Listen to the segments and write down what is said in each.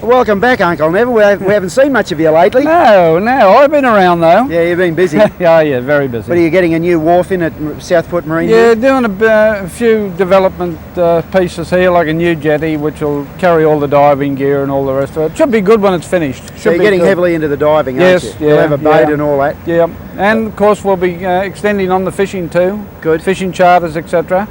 Welcome back, Uncle Nev. We haven't seen much of you lately. No, I've been around though. Yeah, you've been busy. Yeah, very busy. But are you getting a new wharf in at Southport Marine? Yeah, doing a few development pieces here, like a new jetty, which will carry all the diving gear and all the rest of it. Should be good when it's finished. So you're getting heavily into the diving, aren't you? Yes, You'll have a boat and all that. Yeah, and of course we'll be extending on the fishing too. Good. Fishing charters, etc.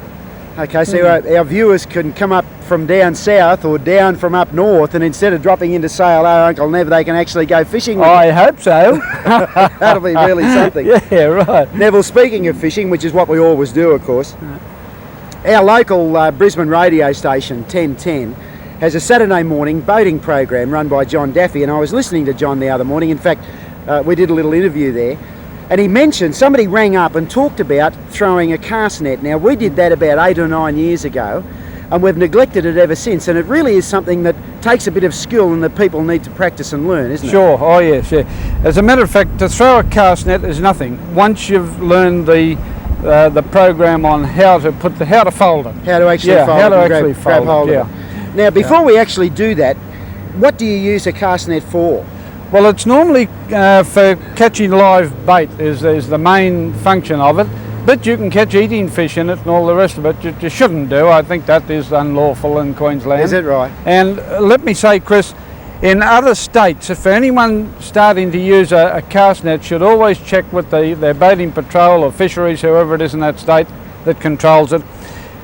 Okay, so our viewers can come up from down south or down from up north, and instead of dropping in to say hello, Uncle Nev, they can actually go fishing with I hope so. That'll be really something. Yeah, right. Neville, speaking of fishing, which is what we always do, of course, our local Brisbane radio station, 1010, has a Saturday morning boating program run by John Daffy, and I was listening to John the other morning. In fact, we did a little interview there. And he mentioned, somebody rang up and talked about throwing a cast net. Now, we did that about 8 or 9 years ago, and we've neglected it ever since. And it really is something that takes a bit of skill and that people need to practice and learn, isn't it? Sure, oh yes, yeah. As a matter of fact, to throw a cast net is nothing. Once you've learned the program on how to fold it. How to actually fold it. How to actually grab hold of it. Now, before we actually do that, what do you use a cast net for? Well, it's normally for catching live bait is the main function of it, but you can catch eating fish in it and all the rest of it. You shouldn't do. I think that is unlawful in Queensland. Is it right? And let me say, Chris, in other states, if anyone starting to use a cast net should always check with their boating patrol or fisheries, whoever it is in that state that controls it.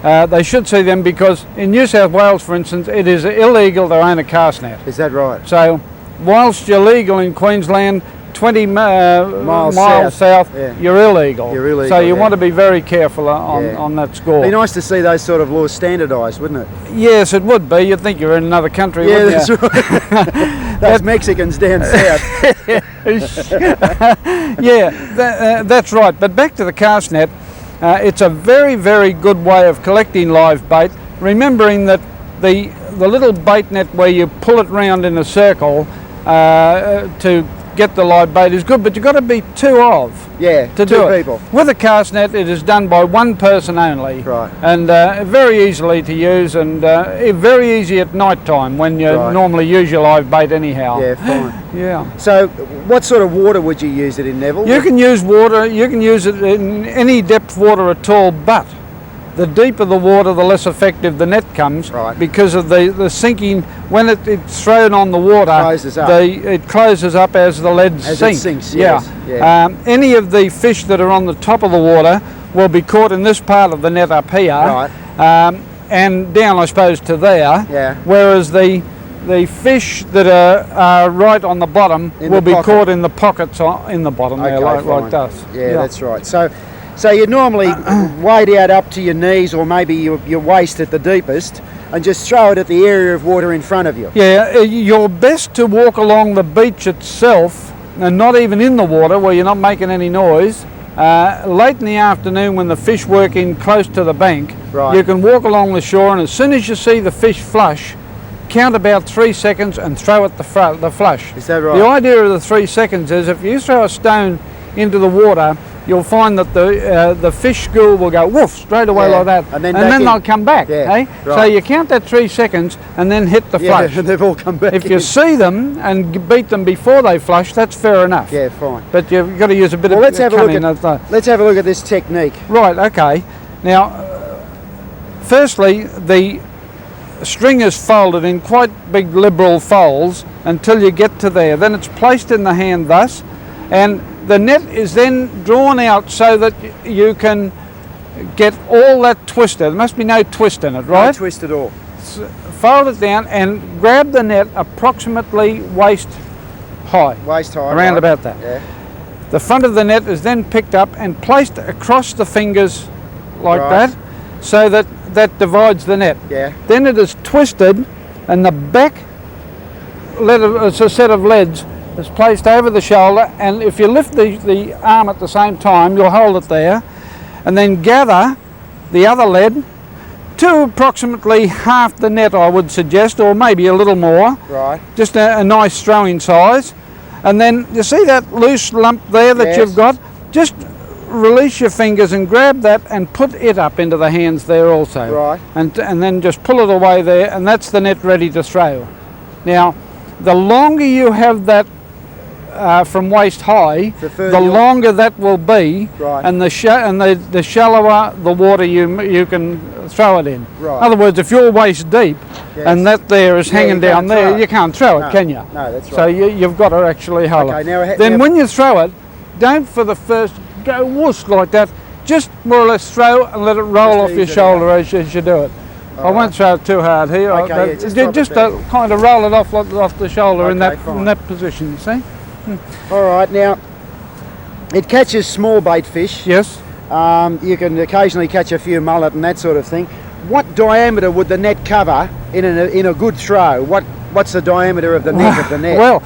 They should see them, because in New South Wales, for instance, it is illegal to own a cast net. Is that right? So, whilst you're legal in Queensland, 20 miles south, you're illegal. You're illegal. So you want to be very careful on that score. It'd be nice to see those sort of laws standardised, wouldn't it? Yes, it would be. You'd think you're in another country, yeah, wouldn't that's you? right. Those Mexicans down south. Yeah, that's right. But back to the cast net, it's a very, very good way of collecting live bait, remembering that the little bait net where you pull it round in a circle to get the live bait is good, but you've got to be two to do it. People. With a cast net, it is done by one person only. Right. And very easily to use, and very easy at night time when you normally use your live bait anyhow. Yeah, fine. Yeah. So what sort of water would you use it in, Neville? You can use water, you can use it in any depth water at all, but the deeper the water, the less effective the net comes, because of the sinking. When it's thrown on the water, it closes up as the lead sinks. It sinks, yes. Any of the fish that are on the top of the water will be caught in this part of the net up here, and down, I suppose, to there. Yeah. Whereas the fish that are right on the bottom will be caught in the pockets in the bottom there, like us. Yeah, that's right. So you normally wade out up to your knees, or maybe your waist at the deepest, and just throw it at the area of water in front of you. Yeah, you're best to walk along the beach itself, and not even in the water where you're not making any noise. Late in the afternoon, when the fish work in close to the bank, you can walk along the shore, and as soon as you see the fish flush, count about 3 seconds and throw at the flush. Is that right? The idea of the 3 seconds is, if you throw a stone into the water, you'll find that the fish school will go woof straight away like that, and then they'll come back. So you count that 3 seconds and then hit the flush. They've all come back. If you see them and beat them before they flush, that's fair enough. Yeah, fine. But you've got to use a bit of cunning. Let's have a look at this technique. Right. Okay. Now, firstly, the string is folded in quite big liberal folds until you get to there. Then it's placed in the hand thus, and the net is then drawn out so that you can get all that twisted. There must be no twist in it, right? No twist at all. Fold it down and grab the net approximately waist high. Waist high. Around about that. Yeah. The front of the net is then picked up and placed across the fingers like that, so that divides the net. Yeah. Then it is twisted, and the back it's a set of leads is placed over the shoulder, and if you lift the arm at the same time, you'll hold it there, and then gather the other lead to approximately half the net, I would suggest, or maybe a little more. Right. Just a nice throwing size. And then you see that loose lump there that you've got? Just release your fingers and grab that and put it up into the hands there also. Right. And then just pull it away there, and that's the net ready to throw. Now, the longer you have that from waist high, the longer that will be, Right. and the shallower the water you can throw it in. Right. In other words, if you're waist deep Yes. and that there is Yeah, hanging you down can't throw there, it. you can't throw No, it, can you? no, that's So right. you've got to actually hold Okay, it. now- Then now- when you throw it, don't for the first go whoosh like that. Just more or less throw and let it roll off Just your ease it shoulder as you do it. I All won't throw it too hard here. Okay, yeah, just drop it back. kind of roll it off the shoulder in Okay, that fine. position. You see? All right, now it catches small bait fish. Yes. You can occasionally catch a few mullet and that sort of thing. What diameter would the net cover in a good throw? What's the diameter of the neck of the net? Well,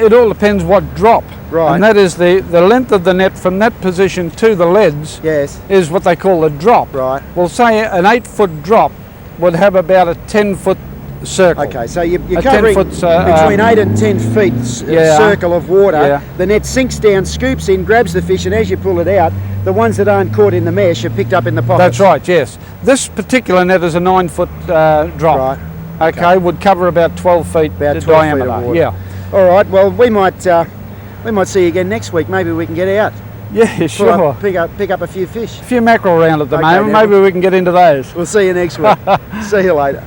it all depends what drop. Right. And that is the length of the net from that position to the leads Yes. is what they call a drop. Right. Well, say an 8-foot drop would have about a 10-foot circle. Okay, so you're A covering 10 foot, between 8 and 10 feet yeah. circle of water. Yeah. The net sinks down, scoops in, grabs the fish, and as you pull it out, the ones that aren't caught in the mesh are picked up in the pockets. That's right, yes. This particular net is a 9-foot drop. Right. Okay, would cover about 12 feet About 12 feet diameter. of water. Yeah. All right. Well, we might see you again next week. Maybe we can get out. Yeah, Pull sure. up, pick up a few fish. A few mackerel around at the Okay, moment. Neville. Maybe we can get into those. We'll see you next week. See you later.